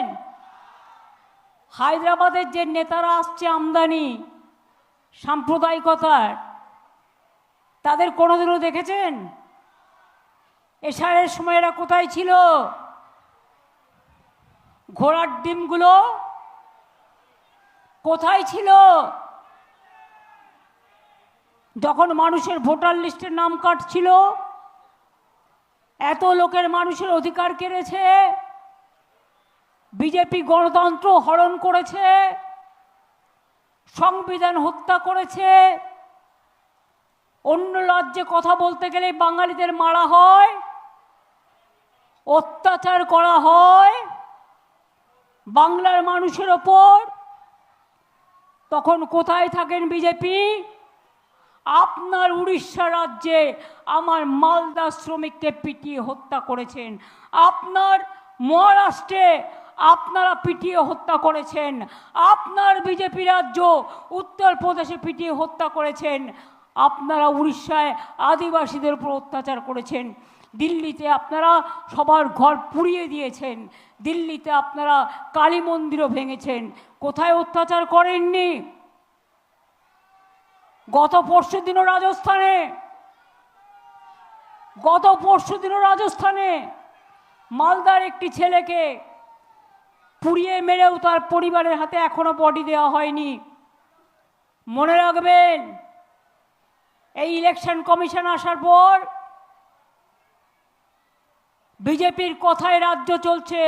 দেখেছেন হায়দ্রাবাদের যে নেতারা আসছে আমদানি সাম্প্রদায়িকতার, তাদের কোনোদিনও দেখেছেন? এশারের সময় এরা কোথায় ছিল? ঘোড়ার ডিমগুলো কোথায় ছিল? যখন মানুষের ভোটার লিস্টের নাম কাটছিল, এত লোকের মানুষের অধিকার কেড়েছে, বিজেপি গণতন্ত্র হরণ করেছে, সংবিধান হত্যা করেছে। অন্য রাজ্যে কথা বলতে গেলে বাঙালিদের মারা হয়, অত্যাচার করা হয় বাংলার মানুষের ওপর। তখন কোথায় থাকেন বিজেপি? আপনার উড়িষ্যা রাজ্যে আমার মালদা শ্রমিককে পিটিয়ে হত্যা করেছেন, আপনার মহারাষ্ট্রে আপনারা পিটিয়ে হত্যা করেছেন, আপনার বিজেপি রাজ্য উত্তরপ্রদেশে পিটিয়ে হত্যা করেছেন, আপনারা উড়িষ্যায় আদিবাসীদের উপর অত্যাচার করেছেন, দিল্লিতে আপনারা সবার ঘর পুড়িয়ে দিয়েছেন, দিল্লিতে আপনারা কালী মন্দিরও ভেঙেছেন। কোথায় অত্যাচার করেননি? গত পরশুদিনও রাজস্থানে মালদার একটি ছেলেকে পুড়িয়ে মেরেও তার পরিবারের হাতে এখনো বডি দেওয়া হয়নি। মনে রাখবেন, এই ইলেকশন কমিশন আসার পর বিজেপির কথায় রাজ্য চলছে,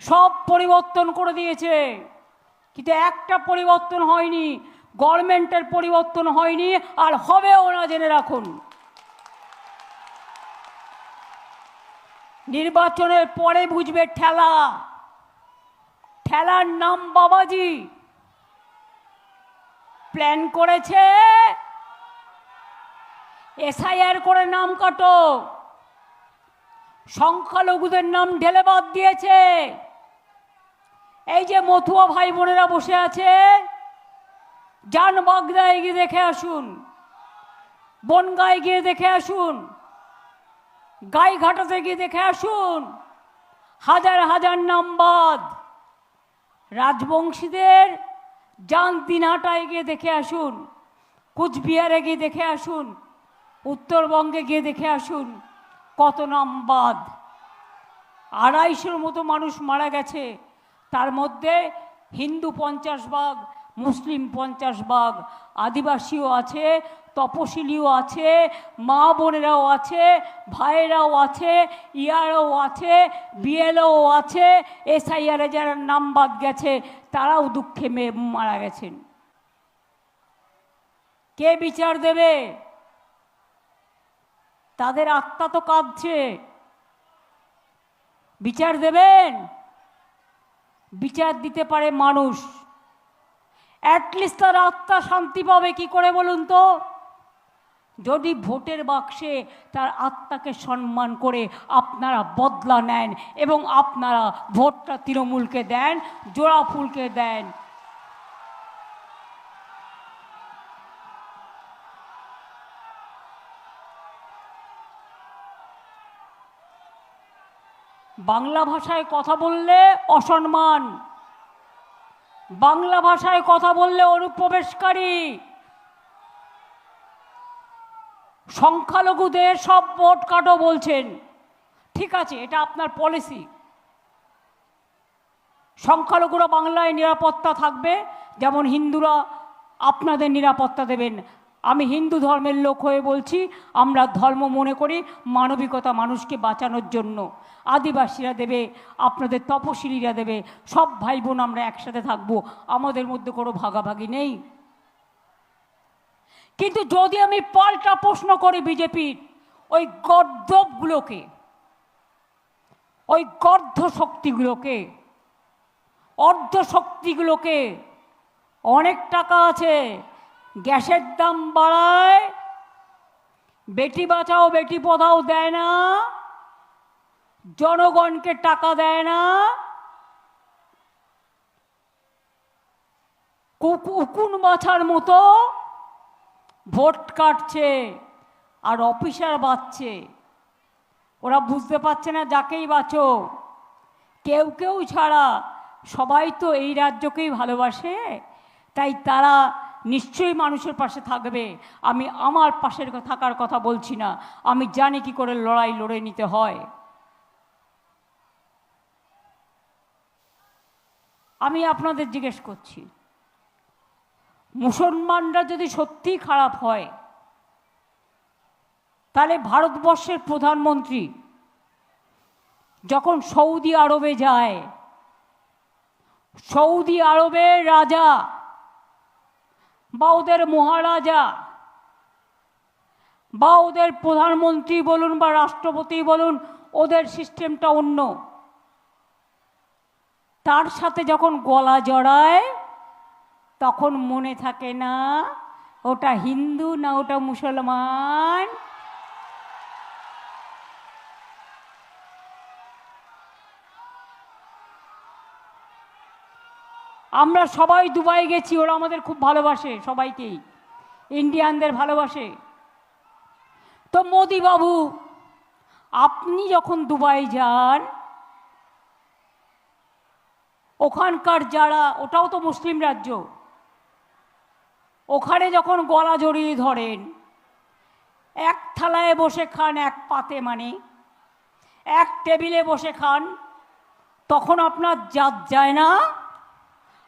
সব পরিবর্তন করে দিয়েছে, কিন্তু একটা পরিবর্তন হয়নি, গভর্নমেন্টের পরিবর্তন হয়নি, আর হবেও না, জেনে রাখুন। নির্বাচনের পরে বুঝবে ঠেলা, ঠেলার নাম বাবাজি। প্ল্যান করেছে এসআইআর করে নাম কাটো, সংখ্যালঘুদের নাম ঢেলে বাদ দিয়েছে। এই যে মতুয়া ভাই বোনেরা বসে আছে, যান বাগদায় গিয়ে দেখে আসুন, বনগাঁয় গিয়ে দেখে আসুন, গাইঘাটাতে গিয়ে দেখে আসুন, হাজার হাজার নাম বাদ। রাজবংশীদের যান দিনহাটায় গিয়ে দেখে আসুন, কুচবিহারে গিয়ে দেখে আসুন, উত্তরবঙ্গে গিয়ে দেখে আসুন, কত নাম বাদ। 250-র মতো মানুষ মারা গেছে, তার মধ্যে হিন্দু 50 ভাগ, মুসলিম 50 ভাগ, আদিবাসীও আছে, তপশিলিও আছে, মা বোনেরাও আছে, ভাইয়েরাও আছে, ইয়ারাও আছে, বিএলও আছে, এসআইআরে যারা নাম বাদ গেছে তারাও দুঃখে মারা গেছেন। কে বিচার দেবে? তাদের আত্মা তো কাঁদছে। বিচার দেবেন? বিচার দিতে পারে মানুষ। অ্যাটলিস্ট তার আত্মা শান্তি পাবে কি করে বলুন তো? যদি ভোটের বাক্সে তার আত্মাকে সম্মান করে আপনারা বদলা নেন এবং আপনারা ভোটটা তৃণমূলকে দেন, জোড়া ফুলকে দেন। বাংলা ভাষায় কথা বললে অসম্মান, বাংলা ভাষায় কথা বললে অনুপ্রবেশকারী, সংখ্যালঘুদের সব ভোট কাটো বলছেন, ঠিক আছে, এটা আপনার পলিসি। সংখ্যালঘুরা বাংলায় নিরাপত্তা থাকবে, যেমন হিন্দুরা আপনাদের নিরাপত্তা দেবেন। আমি হিন্দু ধর্মের লোক হয়ে বলছি, আমরা ধর্ম মনে করি মানবিকতা, মানুষকে বাঁচানোর জন্য। আদিবাসীরা দেবে, আপনাদের তপশিলীরা দেবে, সব ভাই বোন আমরা একসাথে থাকবো, আমাদের মধ্যে কোনো ভাগাভাগি নেই। কিন্তু যদি আমি পাল্টা প্রশ্ন করি বিজেপির ওই গর্দভগুলোকে, ওই গর্ধ শক্তিগুলোকে, অর্ধ শক্তিগুলোকে, অনেক টাকা আছে, গ্যাসের দাম বাড়ায়, বেটি বাঁচাও বেটি পড়াও দেয় না, জনগণকে টাকা দেয় না, উকুন বাছার মতো ভোট কাটছে আর অফিসার বাঁচছে। ওরা বুঝতে পারছে না যাকেই বাঁচো কেউ কেউ ছাড়া সবাই তো এই রাজ্যকেই ভালোবাসে, তাই তারা নিশ্চয়ই মানুষের পাশে থাকবে। আমি আমার পাশের থাকার কথা বলছি না, আমি জানি কি করে লড়াই লড়ে নিতে হয়। আমি আপনাদের জিজ্ঞেস করছি, মুসলমানরা যদি সত্যিই খারাপ হয়, তাহলে ভারতবর্ষের প্রধানমন্ত্রী যখন সৌদি আরবে যায়, সৌদি আরবের রাজা বা ওদের মহারাজা বা ওদের প্রধানমন্ত্রী বলুন বা রাষ্ট্রপতি বলুন, ওদের সিস্টেমটা অন্য, তার সাথে যখন গলা জড়ায় তখন মনে থাকে না ওটা হিন্দু না ওটা মুসলমান। আমরা সবাই দুবাই গেছি, ওরা আমাদের খুব ভালোবাসে, সবাইকেই ইন্ডিয়ানদের ভালোবাসে। তো মোদি বাবু, আপনি যখন দুবাই যান, ওখানকার যারা, ওটাও তো মুসলিম রাজ্য, ওখানে যখন গলা জড়িয়ে ধরেন, এক থালায় বসে খান, এক পাতে মানে এক টেবিলে বসে খান, তখন আপনার জাত যায় না?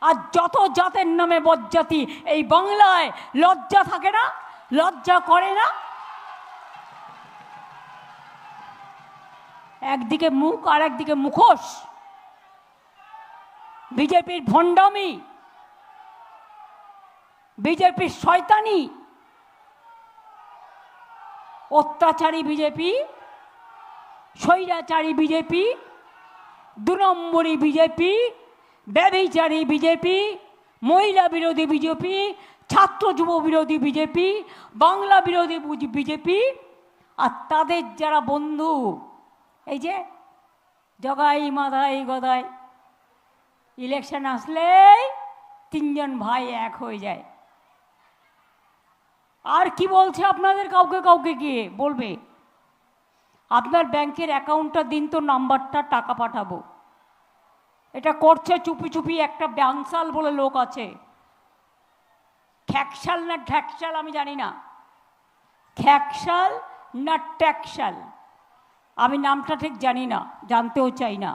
আর যত জাতের নামে বজ্জাতি এই বাংলায়, লজ্জা থাকে না? লজ্জা করে না? একদিকে মুখ আর একদিকে মুখোশ, বিজেপির ভণ্ডামি, বিজেপির শয়তানি, অত্যাচারী বিজেপি, স্বৈরাচারী বিজেপি, 2 নম্বরী বিজেপি, ব্যভিচারী বিজেপি, মহিলা বিরোধী বিজেপি, ছাত্র যুব বিরোধী বিজেপি, বাংলা বিরোধী বিজেপি। আর তাদের যারা বন্ধু, এই যে জগাই মাদাই গদাই, ইলেকশন আসলেই 3 জন ভাই এক হয়ে যায়। আর কি বলছে আপনাদের, কাউকে কাউকে গিয়ে বলবে আপনার ব্যাংকের অ্যাকাউন্টটা দিন তো, নাম্বারটা, টাকা পাঠাবো। এটা করছে চুপি চুপি একটা ব্যাংসাল বলে লোক আছে, খ্যাকশাল না ঠ্যাকশাল আমি জানি না, খ্যাকশাল না ট্যাকশাল আমি নামটা ঠিক জানি না, জানতেও চাই না।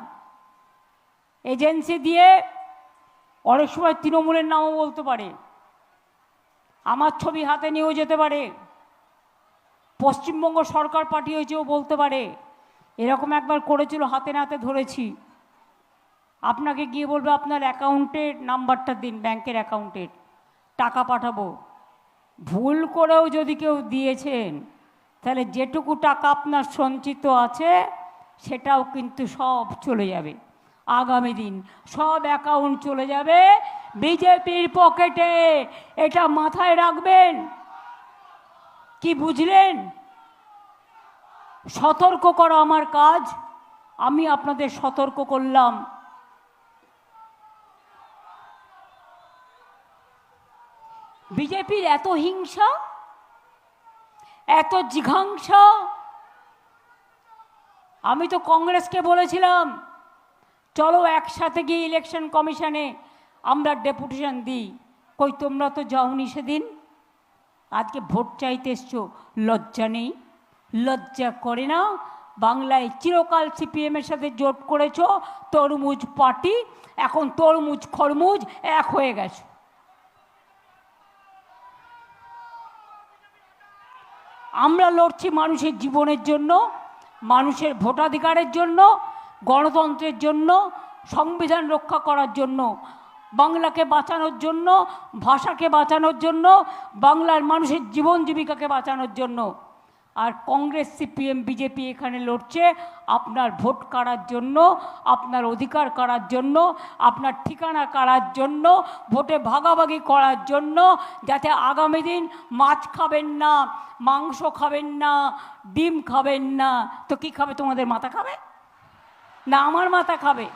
এজেন্সি দিয়ে অনেক সময় তৃণমূলের নামও বলতে পারে, আমার ছবি হাতে নিয়েও যেতে পারে, পশ্চিমবঙ্গ সরকার পাঠিয়েছেও বলতে পারে। এরকম একবার করেছিল, হাতে নাতে ধরেছি। আপনাকে গিয়ে বলবে আপনার অ্যাকাউন্টের নাম্বারটা দিন, ব্যাংকের অ্যাকাউন্টের, টাকা পাঠাবো। ভুল করেও যদি কেউ দিয়েছেন, তাহলে যেটুকু টাকা আপনার সঞ্চিত আছে সেটাও কিন্তু সব চলে যাবে আগামী দিন, সব অ্যাকাউন্ট চলে যাবে বিজেপির পকেটে। এটা মাথায় রাখবেন। কি বুঝলেন? সতর্ক করা আমার কাজ, আমি আপনাদের সতর্ক করলাম। বিজেপির এত হিংসা, এত জিঘাংসা। আমি তো কংগ্রেসকে বলেছিলাম, চলো একসাথে গিয়ে ইলেকশন কমিশনে আমরা ডেপুটেশন দিই। কই তোমরা তো যাওনি সেদিন, আজকে ভোট চাইতে এসছো, লজ্জা নেই? লজ্জা করে না? বাংলায় চিরকাল সিপিএমের সাথে জোট করেছো, তরমুজ পার্টি, এখন তরমুজ খরমুজ এক হয়ে গেছে। আমরা লড়ছি মানুষের জীবনের জন্য, মানুষের ভোটাধিকারের জন্য, গণতন্ত্রের জন্য, সংবিধান রক্ষা করার জন্য, বাংলাকে বাঁচানোর জন্য, ভাষাকে বাঁচানোর জন্য, বাংলার মানুষের জীবন জীবিকাকে বাঁচানোর জন্য। আর কংগ্রেস, সিপিএম, বিজেপি এখানে লড়ছে আপনার ভোট কাড়ার জন্য, আপনার অধিকার কাড়ার জন্য, আপনার ঠিকানা কাড়ার জন্য, ভোটে ভাগাভাগি করার জন্য, যাতে আগামী দিন মাছ খাবেন না, মাংস খাবেন না, ডিম খাবেন না, তো কি খাবে? তোমাদের মাথা খাবে না আমার মাথা খাবে?